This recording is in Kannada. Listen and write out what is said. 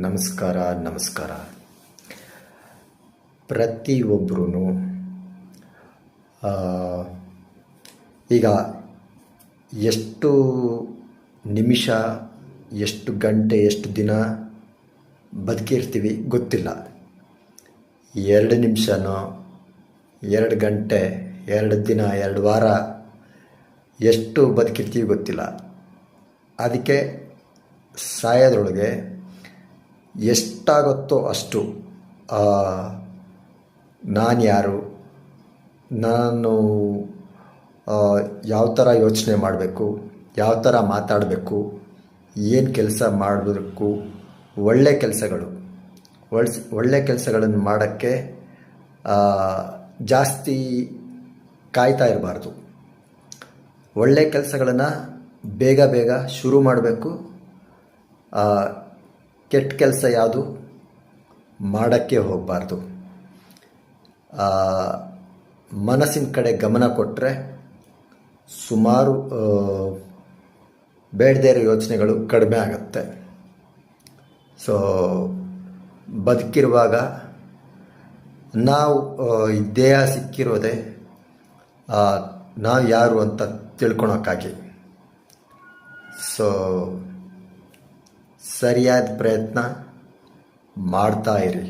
ನಮಸ್ಕಾರ. ಪ್ರತಿಯೊಬ್ಬರೂ ಈಗ ಎಷ್ಟು ನಿಮಿಷ, ಎಷ್ಟು ಗಂಟೆ, ಎಷ್ಟು ದಿನ ಬದುಕಿರ್ತೀವಿ ಗೊತ್ತಿಲ್ಲ. 2 ನಿಮಿಷನೋ, 2 ಗಂಟೆ, 2 ದಿನ, 2 ವಾರ ಎಷ್ಟು ಬದುಕಿರ್ತೀವಿ ಗೊತ್ತಿಲ್ಲ. ಅದಕ್ಕೆ ಸಾಯೋದ್ರೊಳಗೆ ಎಷ್ಟಾಗುತ್ತೋ ಅಷ್ಟು ನಾನು ಯಾರು, ನಾನು ಯಾವ ಥರ ಯೋಚನೆ ಮಾಡಬೇಕು, ಯಾವ ಥರ ಮಾತಾಡಬೇಕು, ಏನು ಕೆಲಸ ಮಾಡಬೇಕು, ಒಳ್ಳೆ ಕೆಲಸಗಳನ್ನು ಮಾಡೋಕ್ಕೆ ಜಾಸ್ತಿ ಕಾಯ್ತಾ ಇರಬಾರ್ದು. ಒಳ್ಳೆ ಕೆಲಸಗಳನ್ನು ಬೇಗ ಶುರು ಮಾಡಬೇಕು. ಕೆಟ್ಟ ಕೆಲಸ ಯಾವುದು ಮಾಡೋಕ್ಕೆ ಹೋಗಬಾರ್ದು. ಮನಸ್ಸಿನ ಕಡೆ ಗಮನ ಕೊಟ್ಟರೆ ಸುಮಾರು ಬೇಡದೇ ಇರೋ ಯೋಚನೆಗಳು ಕಡಿಮೆ ಆಗುತ್ತೆ. ಸೊ ಬದುಕಿರುವಾಗ ನಾವು ಈ ದೇಹ ಸಿಕ್ಕಿರೋದೆ ನಾವು ಯಾರು ಅಂತ ತಿಳ್ಕೊಳಕ್ಕಾಗಿ. ಸೊ ಸರಿಯಾದ ಪ್ರಯತ್ನ ಮಾಡ್ತಾ ಇರಿ.